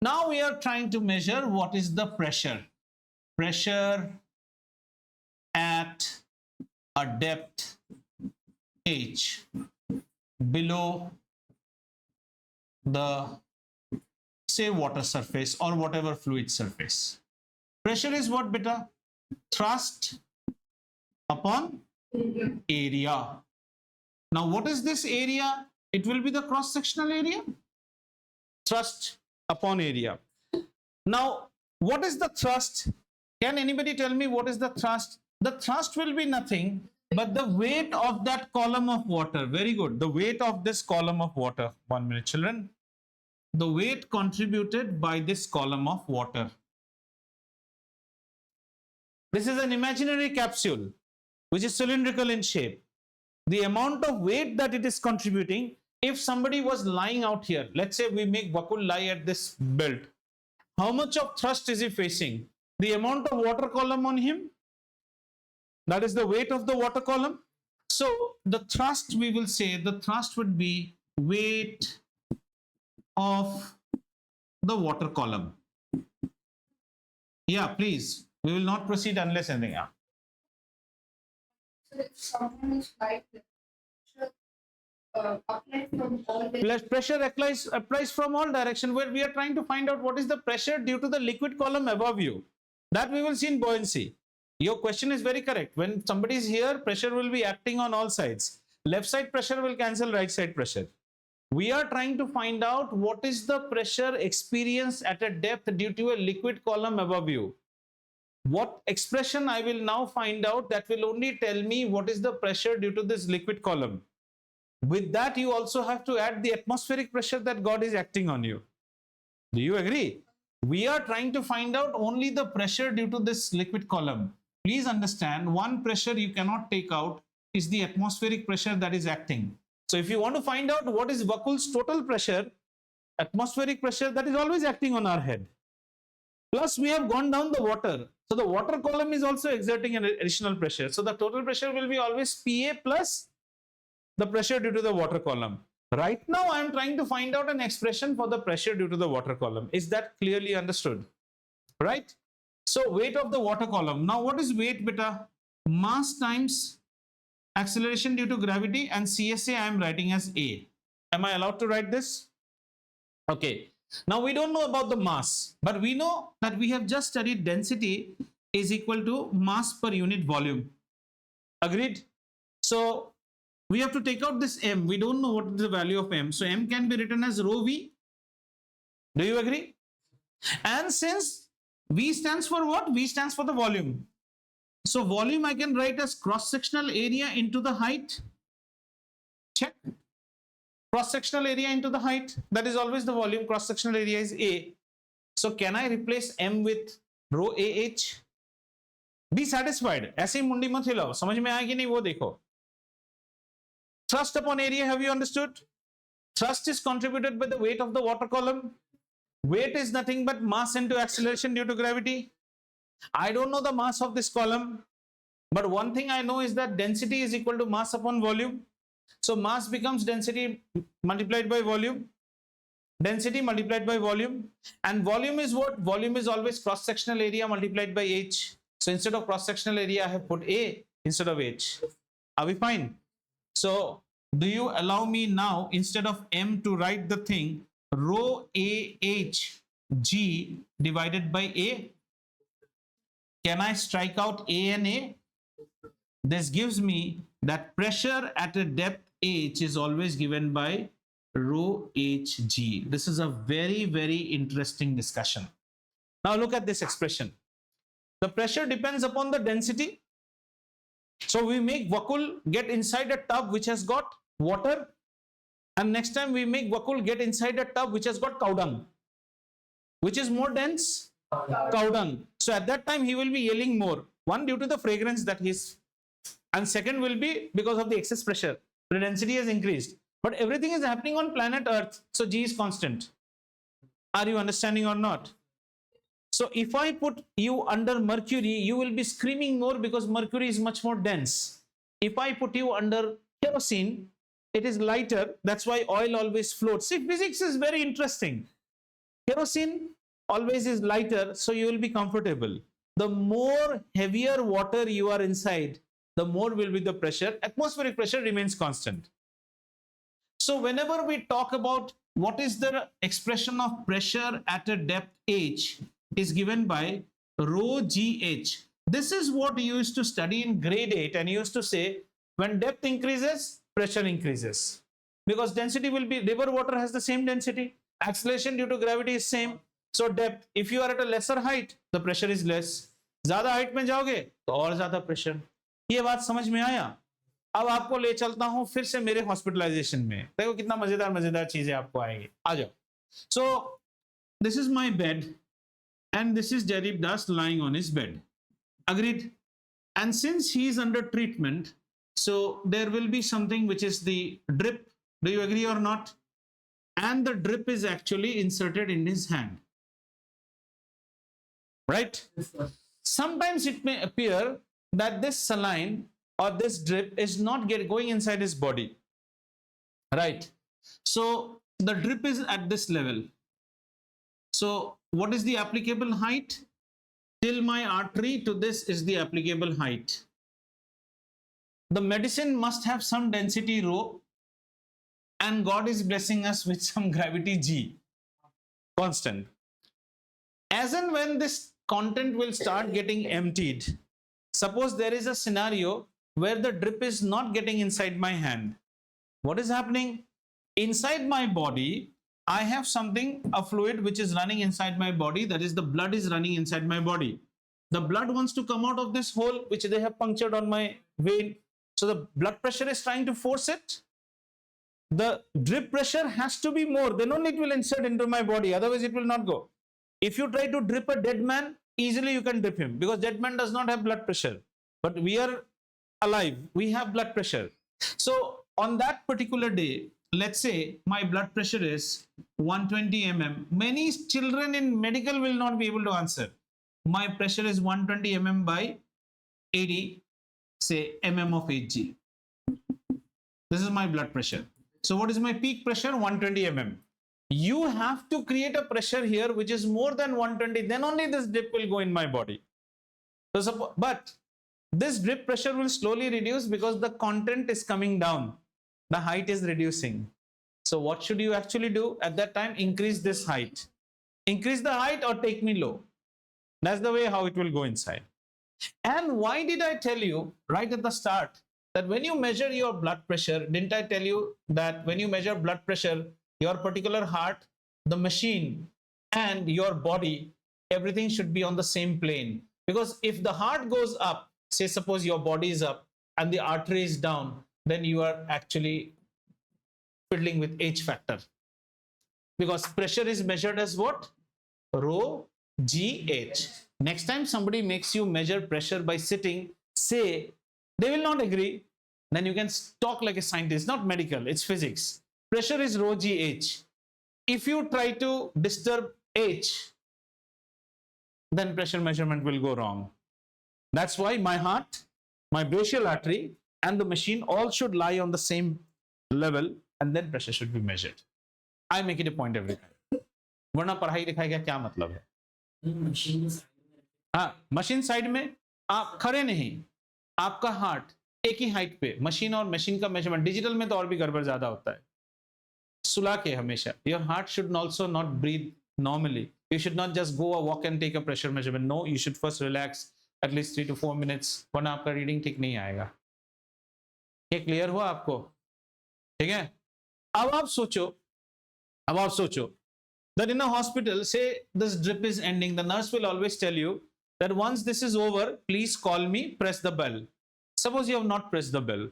Speaker 1: Now we are trying to measure what is the pressure. Pressure at a depth H below the, say, water surface or whatever fluid surface. Pressure is what, beta? Thrust upon area. Now, what is this area? It will be the cross-sectional area. Thrust upon area. Now, what is the thrust? Can anybody tell me what is the thrust? The thrust will be nothing but the weight of that column of water. Very good. The weight of this column of water. 1 minute, children. The weight contributed by this column of water. This is an imaginary capsule which is cylindrical in shape. The amount of weight that it is contributing, if somebody was lying out here, let's say we make Vakul lie at this belt, how much of thrust is he facing? The amount of water column on him, that is the weight of the water column. So the thrust, we will say the thrust would be weight of the water column. Yeah, please. We will not proceed unless anything else.
Speaker 2: So if someone is like applied from all the
Speaker 1: Pressure applies from all direction, where we are trying to find out what is the pressure due to the liquid column above you. That we will see in buoyancy. Your question is very correct. When somebody is here, pressure will be acting on all sides. Left side pressure will cancel right side pressure. We are trying to find out what is the pressure experienced at a depth due to a liquid column above you. What expression I will now find out, that will only tell me what is the pressure due to this liquid column. With that, you also have to add the atmospheric pressure that God is acting on you. Do you agree? We are trying to find out only the pressure due to this liquid column. Please understand, one pressure you cannot take out is the atmospheric pressure that is acting. So if you want to find out what is Vakul's total pressure, atmospheric pressure, that is always acting on our head. Plus we have gone down the water. So the water column is also exerting an additional pressure. So the total pressure will be always PA plus the pressure due to the water column. Right now I am trying to find out an expression for the pressure due to the water column. Is that clearly understood? Right? So weight of the water column. Now what is weight, beta? Mass times acceleration due to gravity, and CSA I am writing as A. Am I allowed to write this? Okay. Now we don't know about the mass, but we know that we have just studied density is equal to mass per unit volume. Agreed? So we have to take out this m. We don't know what is the value of m. So m can be written as rho v. Do you agree? And since v stands for what? V stands for the volume. So volume I can write as cross-sectional area into the height. Check. Cross-sectional area into the height. That is always the volume. Cross-sectional area is A. So can I replace m with rho AH? Be satisfied. ऐसे ही मुंडी मत हिलाओ. समझ में आया कि नहीं वो देखो. Thrust upon area, have you understood? Thrust is contributed by the weight of the water column. Weight is nothing but mass into acceleration due to gravity. I don't know the mass of this column, but one thing I know is that density is equal to mass upon volume. So mass becomes density multiplied by volume. Density multiplied by volume. And volume is what? Volume is always cross-sectional area multiplied by H. So instead of cross-sectional area, I have put A instead of H. Are we fine? So do you allow me now, instead of M, to write the thing rho AH G divided by A? Can I strike out A and A? This gives me that pressure at a depth H is always given by rho Hg. This is a very, very interesting discussion. Now look at this expression. The pressure depends upon the density. So we make Vakul get inside a tub which has got water, and next time we make Vakul get inside a tub which has got cow dung. Which is more dense? Cow dung. So at that time he will be yelling more. One, due to the fragrance that he's, and second will be because of the excess pressure. The density has increased. But everything is happening on planet Earth, so G is constant. Are you understanding or not? So if I put you under mercury, you will be screaming more because mercury is much more dense. If I put you under kerosene, it is lighter. That's why oil always floats. See, physics is very interesting. Kerosene always is lighter, so you will be comfortable. The more heavier water you are inside, the more will be the pressure. Atmospheric pressure remains constant. So whenever we talk about what is the expression of pressure at a depth H, is given by rho GH. This is what you used to study in grade 8, and you used to say when depth increases, pressure increases. Because density will be, river water has the same density. Acceleration due to gravity is same. So depth, if you are at a lesser height, the pressure is less. ज़्यादा height में जाओगे तो और ज़्यादा pressure. ये बात समझ में आया? अब आपको ले चलता हूं फिर से मेरे हॉस्पिटलाइजेशन में. देखो कितना मजेदार चीजें आपको आएंगी. आ जाओ. So this is my bed, and this is Jarib Das lying on his bed. Agreed? And since he is under treatment, so there will be something which is the drip. Do you agree or not? And the drip is actually inserted in his hand. Right? Sometimes it may appear that this saline or this drip is not going inside his body. Right? So the drip is at this level. So what is the applicable height? Till my artery to this is the applicable height. The medicine must have some density rho, and God is blessing us with some gravity G, constant. As and when this content will start getting emptied, suppose there is a scenario where the drip is not getting inside my hand. What is happening? Inside my body, I have something, a fluid which is running inside my body, that is the blood is running inside my body. The blood wants to come out of this hole which they have punctured on my vein. So the blood pressure is trying to force it. The drip pressure has to be more, then only it will insert into my body, otherwise it will not go. If you try to drip a dead man, easily you can drip him, because dead man does not have blood pressure. But we are alive, we have blood pressure. So on that particular day, let's say my blood pressure is 120 mm. Many children in medical will not be able to answer. My pressure is 120 mm by 80, say, mm of Hg. This is my blood pressure. So what is my peak pressure? 120 mm. You have to create a pressure here which is more than 120, then only this drip will go in my body. So, but this drip pressure will slowly reduce because the content is coming down, the height is reducing. So what should you actually do at that time? Increase this height. Increase the height or take me low. That's the way how it will go inside. And why did I tell you right at the start that when you measure your blood pressure, didn't I tell you that when you measure blood pressure, your particular heart, the machine, and your body, everything should be on the same plane? Because if the heart goes up, say suppose your body is up and the artery is down, then you are actually fiddling with H factor. Because pressure is measured as what? Rho GH. Next time somebody makes you measure pressure by sitting, say they will not agree, then you can talk like a scientist, not medical, it's physics. Pressure is rho GH. If you try to disturb H, then pressure measurement will go wrong. That's why my heart, my brachial artery, and the machine all should lie on the same level, and then pressure should be measured. I make it a point every time. वरना पढ़ाई लिखाई का क्या मतलब है? हाँ, machine side में आप खड़े नहीं, आपका हार्ट एक ही हाइट पे, मशीन और मशीन का मेजरमेंट, डिजिटल में तो और भी गड़बड़ ज्यादा होता है. सुला के हमेशा. Your heart should also not breathe normally. You should not just go a walk and take a pressure measurement. No, you should first relax at least 3 to 4 minutes, वरना आपका रीडिंग ठीक नहीं आएगा. ये क्लियर हुआ आपको? ठीक है. अब आप सोचो that in a hospital, say this drip is ending, the nurse will always tell you that once this is over, please call me, press the bell. Suppose you have not pressed the bell,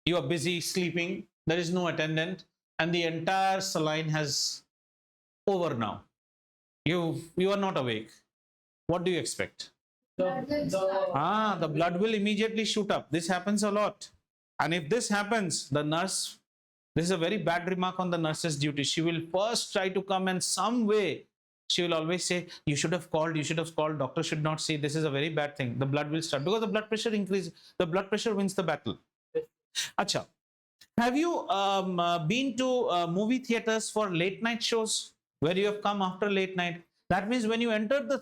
Speaker 1: you are busy sleeping, there is no attendant, and the entire saline has over now. You are not awake. What do you expect? The blood will immediately shoot up. This happens a lot. And if this happens, the nurse, this is a very bad remark on the nurse's duty. She will first try to come and some way, she will always say, you should have called, doctor should not say, this is a very bad thing. The blood will start, because the blood pressure increases, the blood pressure wins the battle. Acha, have you been to movie theaters for late night shows where you have come after late night? That means when you entered the,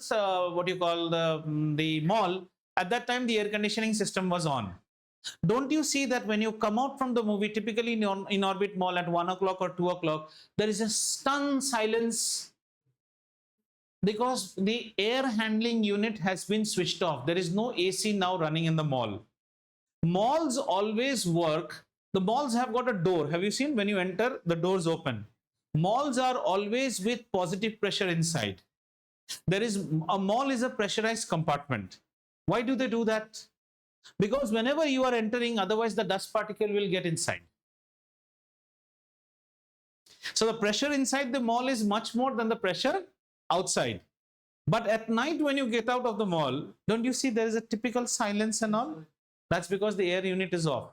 Speaker 1: the mall, at that time the air conditioning system was on. Don't you see that when you come out from the movie, typically in Orbit Mall at 1 o'clock or 2 o'clock, there is a stunned silence because the air handling unit has been switched off. There is no AC now running in the mall. Malls always work. The malls have got a door. Have you seen when you enter, the doors open? Malls are always with positive pressure inside. A mall is a pressurized compartment. Why do they do that? Because whenever you are entering, otherwise the dust particle will get inside. So the pressure inside the mall is much more than the pressure outside. But at night when you get out of the mall, don't you see there is a typical silence and all? That's because the air unit is off.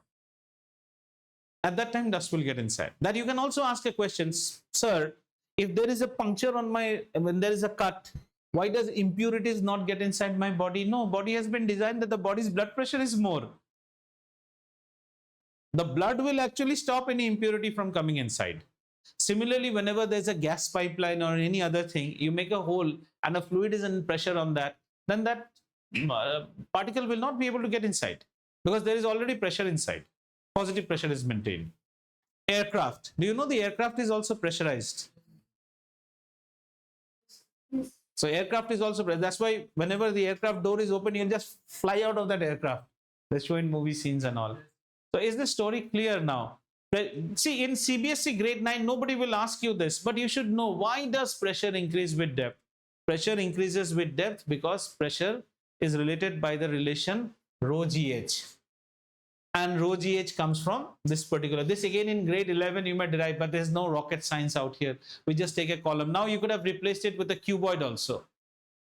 Speaker 1: At that time, dust will get inside. That you can also ask a question, sir, if there is a puncture on when there is a cut, why does impurities not get inside my body? No, body has been designed that the body's blood pressure is more. The blood will actually stop any impurity from coming inside. Similarly, whenever there's a gas pipeline or any other thing, you make a hole and a fluid is in pressure on that, then that particle will not be able to get inside because there is already pressure inside. Positive pressure is maintained. Aircraft. Do you know the aircraft is also pressurized? So aircraft is also, that's why whenever the aircraft door is open, you'll just fly out of that aircraft. They show in movie scenes and all. So is the story clear now? See, in CBSE grade 9, nobody will ask you this, but you should know, why does pressure increase with depth? Pressure increases with depth because pressure is related by the relation rho GH. And rho GH comes from this particular. This again in grade 11 you might derive, but there's no rocket science out here. We just take a column. Now you could have replaced it with a cuboid also.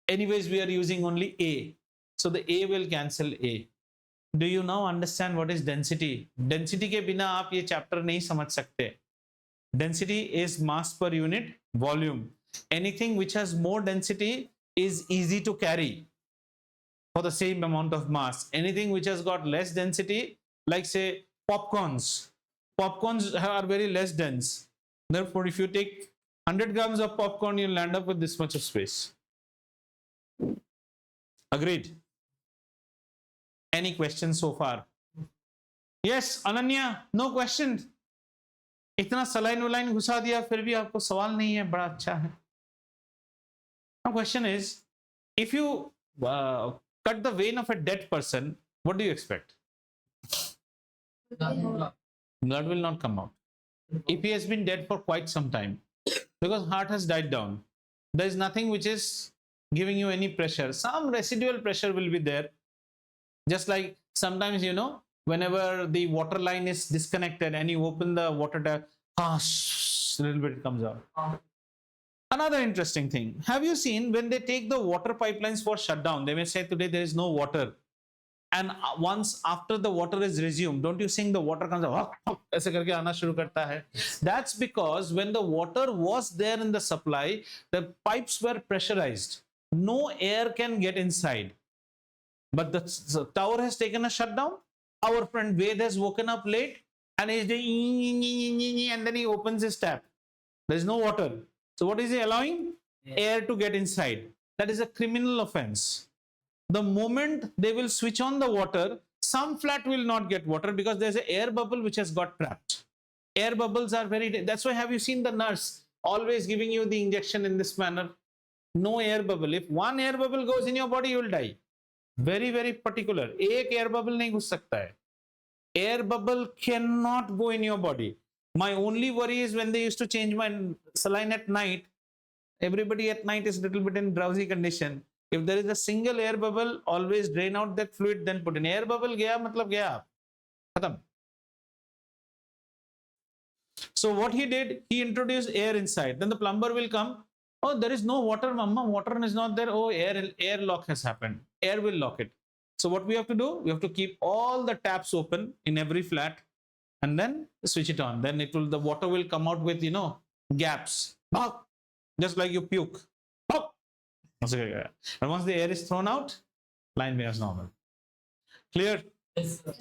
Speaker 1: Anyways, we are using only A. So the A will cancel A. Do you now understand what is density? Density के बिना आप ये chapter नहीं समझ सकते. Density is mass per unit volume. Anything which has more density is easy to carry for the same amount of mass. Anything which has got less density, like say popcorns. Popcorns are very less dense. Therefore, if you take 100 grams of popcorn, you'll land up with this much of space. Agreed? Any questions so far? Yes, Ananya, no question. इतना saline valine घुसा दिया फिर भी आपको सवाल नहीं है, बड़ा अच्छा है. Now question is, if you cut the vein of a dead person, what do you expect? Blood will not come out. If he has been dead for quite some time, because heart has died down, there is nothing which is giving you any pressure. Some residual pressure will be there. Just like sometimes, you know, whenever the water line is disconnected and you open the water tap, a little bit comes out. Another interesting thing, have you seen when they take the water pipelines for shutdown, they may say today there is no water, and once after the water is resumed, don't you think the water comes out, ऐसे करके आना शुरू करता है? That's because when the water was there in the supply, the pipes were pressurized, no air can get inside. But the tower has taken a shutdown. Our friend Ved has woken up late and he's doing, and then he opens his tap. There is no water. So what is he allowing? Air to get inside. That is a criminal offense. The moment they will switch on the water, some flat will not get water because there's an air bubble which has got trapped. Air bubbles are very, that's why have you seen the nurse always giving you the injection in this manner? No air bubble. If one air bubble goes in your body, you will die. Very, very particular. एक air bubble नहीं घुस सकता है. Air bubble cannot go in your body. My only worry is when they used to change my saline at night. Everybody at night is a little bit in drowsy condition. If there is a single air bubble, always drain out that fluid, then put in. Air bubble गया मतलब गया, खत्म. So what he did, he introduced air inside. Then the plumber will come. Oh, there is no water, mama. Water is not there. Oh, air lock has happened. Air will lock it. So what we have to do? We have to keep all the taps open in every flat, and then switch it on. Then it will, the water will come out with, you know, gaps, just like you puke. And once the air is thrown out, line becomes normal. Clear?
Speaker 3: Yes, sir.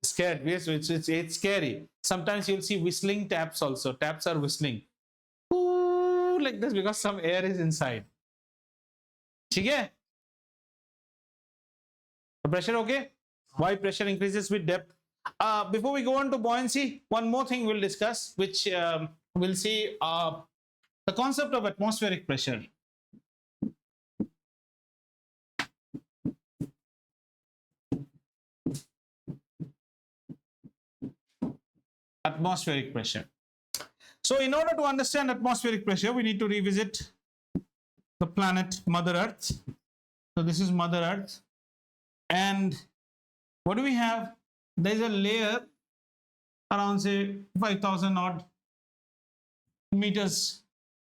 Speaker 1: Scared. Yes, it's scary. Sometimes you'll see whistling taps also. Taps are whistling. Ooh, like this because some air is inside. ठीक है? The pressure okay? Why pressure increases with depth? Before we go on to buoyancy, one more thing we'll discuss, which we'll see the concept of atmospheric pressure. Atmospheric pressure. So in order to understand atmospheric pressure, we need to revisit the planet Mother Earth. So this is Mother Earth. And what do we have? There is a layer around, say, 5,000 odd meters,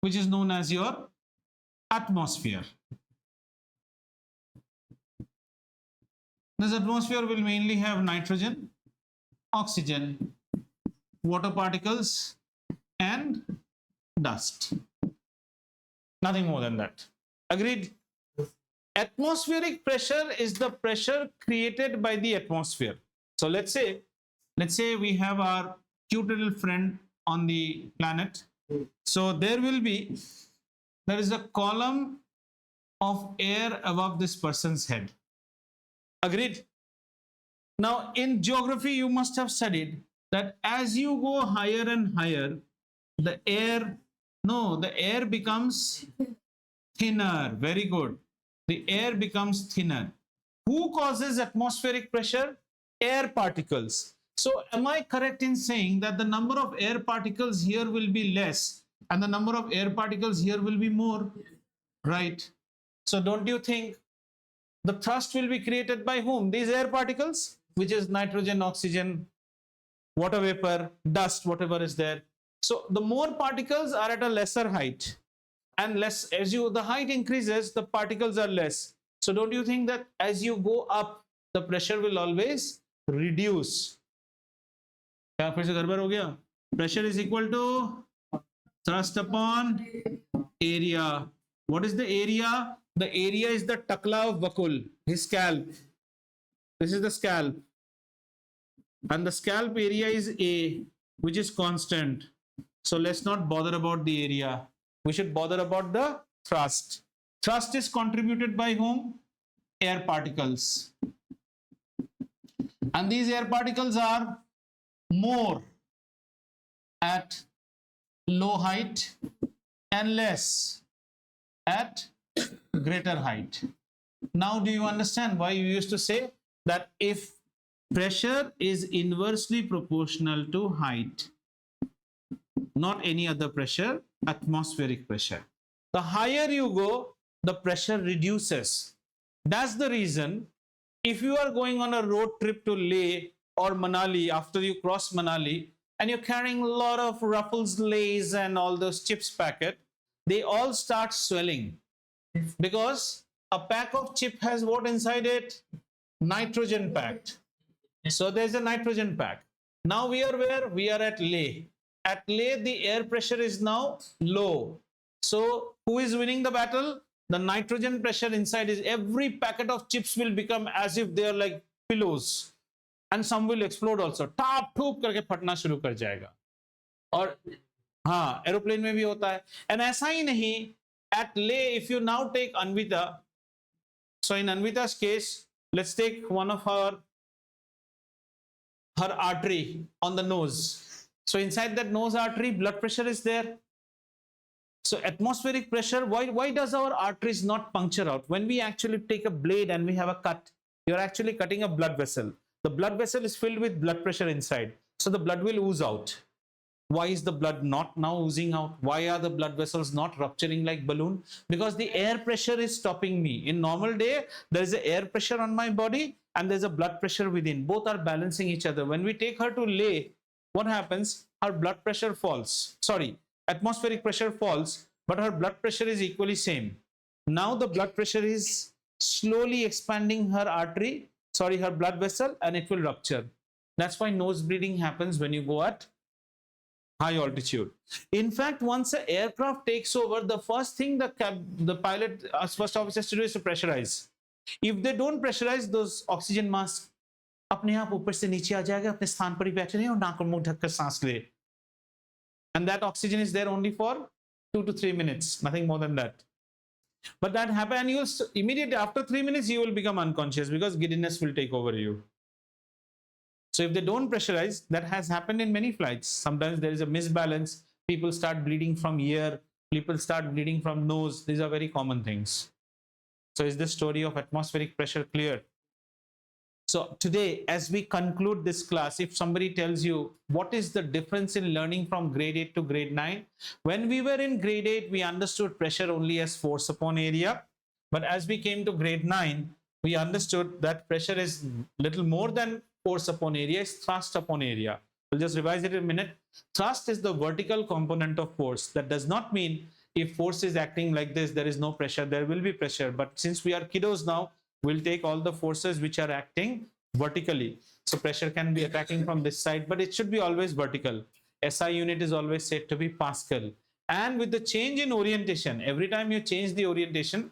Speaker 1: which is known as your atmosphere. This atmosphere will mainly have nitrogen, oxygen, water particles, and dust. Nothing more than that. Agreed? Atmospheric pressure is the pressure created by the atmosphere. So let's say we have our cute little friend on the planet. So there is a column of air above this person's head. Agreed? Now in geography you must have studied that as you go higher and higher, the air becomes thinner. Very good. The air becomes thinner. Who causes atmospheric pressure? Air particles. So am I correct in saying that the number of air particles here will be less and the number of air particles here will be more? Right. So don't you think the thrust will be created by whom? These air particles, which is nitrogen, oxygen, water vapor, dust, whatever is there. So the more particles are at a lesser height, and less as the height increases, the particles are less. So don't you think that as you go up, the pressure will always reduce? क्या फिर से गड़बड़ हो गया? Pressure is equal to thrust upon area. What is the area? The area is the takla of Vakul, his scalp. This is the scalp. and the scalp area is A, which is constant. So let's not bother about the area. We should bother about the thrust. Thrust is contributed by whom? Air particles. And these air particles are more at low height and less at greater height. Now, do you understand why you used to say that if pressure is inversely proportional to height, not any other pressure, atmospheric pressure. The higher you go, the pressure reduces. That's the reason if you are going on a road trip to Leh or Manali, after you cross Manali, and you're carrying a lot of Ruffles, Lays, and all those chips packet, they all start swelling because a pack of chip has what inside it? Nitrogen packed. So there's a nitrogen pack. Now we are where? We are at Leh. At Leh, the air pressure is now low. So who is winning the battle? The nitrogen pressure inside is every packet of chips will become as if they are like pillows. And some will explode also. Tap ठूप करके फटना शुरू कर जाएगा. और हाँ, aeroplane में भी होता है. And ऐसा ही नहीं, at Leh, if you now take Anvita, so in Anvita's case, let's take one of her artery on the nose. So inside that nose artery, blood pressure is there. So atmospheric pressure, why does our arteries not puncture out? When we actually take a blade and we have a cut, you're actually cutting a blood vessel. The blood vessel is filled with blood pressure inside. So the blood will ooze out. Why is the blood not now oozing out? Why are the blood vessels not rupturing like balloon? Because the air pressure is stopping me. In normal day, there is an air pressure on my body and there's a blood pressure within. Both are balancing each other. When we take her to Leh, what happens? Her blood pressure falls. Sorry, atmospheric pressure falls, but her blood pressure is equally same. Now the blood pressure is slowly expanding her artery, sorry, her blood vessel, and it will rupture. That's why nose bleeding happens when you go at high altitude. In fact, once an aircraft takes over, the first thing the pilot, first officers to do is to pressurize. If they don't pressurize, those oxygen masks अपने आप ऊपर से नीचे आ जाएगा, अपने स्थान पर ही बैठे रहे और नाक और मुंह ढककर सांस ले. And that oxygen is there only for 2 to 3 minutes, nothing more than that. But that happens, and you'll immediately after 3 minutes you will become unconscious because giddiness will take over you. So if they don't pressurize, that has happened in many flights. Sometimes there is a misbalance. People start bleeding from ear. People start bleeding from nose. These are very common things. So is this story of atmospheric pressure clear? So today, as we conclude this class, if somebody tells you what is the difference in learning from grade 8 to grade 9, when we were in grade 8, we understood pressure only as force upon area. But as we came to grade 9, we understood that pressure is little more than force upon area, is thrust upon area. We'll just revise it in a minute. Thrust is the vertical component of force. That does not mean if force is acting like this, there is no pressure, there will be pressure. But since we are kiddos now, we'll take all the forces which are acting vertically. So pressure can be attacking from this side, but it should be always vertical. SI unit is always said to be Pascal. And with the change in orientation, every time you change the orientation,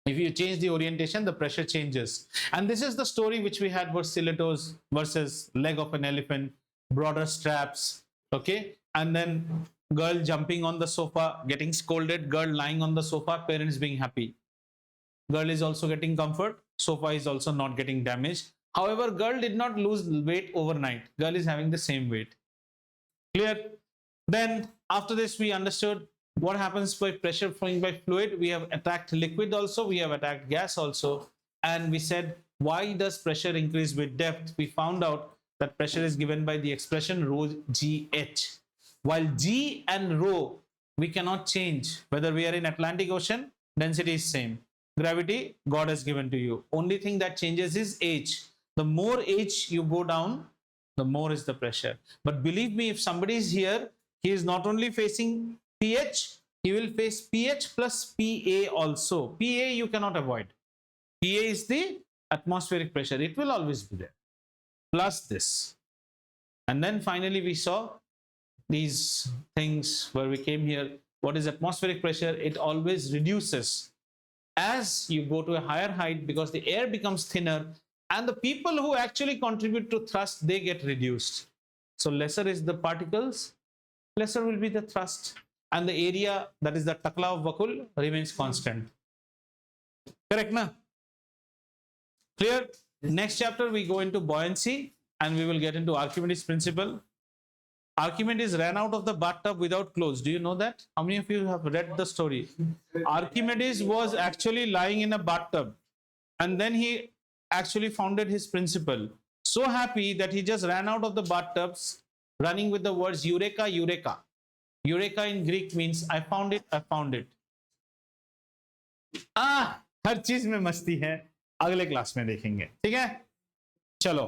Speaker 1: if you change the orientation, the pressure changes. And this is the story which we had for stilettos versus leg of an elephant, broader straps, okay? And then girl jumping on the sofa, getting scolded, girl lying on the sofa, parents being happy. Girl is also getting comfort, sofa is also not getting damaged. However, girl did not lose weight overnight. Girl is having the same weight. Clear? Then after this, we understood what happens by pressure flowing by fluid. We have attacked liquid also, we have attacked gas also, and we said why does pressure increase with depth? We found out that pressure is given by the expression rho gh, while g and rho we cannot change. Whether we are in Atlantic Ocean, density is same. Gravity God has given to you. Only thing that changes is h. The more h you go down, the more is the pressure. But believe me, if somebody is here, he is not only facing pH, he will face pH plus PA also. PA you cannot avoid. PA is the atmospheric pressure. It will always be there. Plus this. And then finally we saw these things where we came here. What is atmospheric pressure? It always reduces as you go to a higher height because the air becomes thinner. and the people who actually contribute to thrust, they get reduced. So lesser is the particles, lesser will be the thrust, and the area, that is the takla of bakul, remains constant. Correct na? Clear? Next chapter we go into buoyancy and we will get into Archimedes principle. Archimedes ran out of the bathtub without clothes. Do you know that? How many of you have read the story? Archimedes was actually lying in a bathtub and then he actually founded his principle. So happy that he just ran out of the bathtubs, running with the words Eureka, Eureka. Eureka in Greek means I found it, I found it. हर चीज में मस्ती है, अगले class में देखेंगे, ठीक है? चलो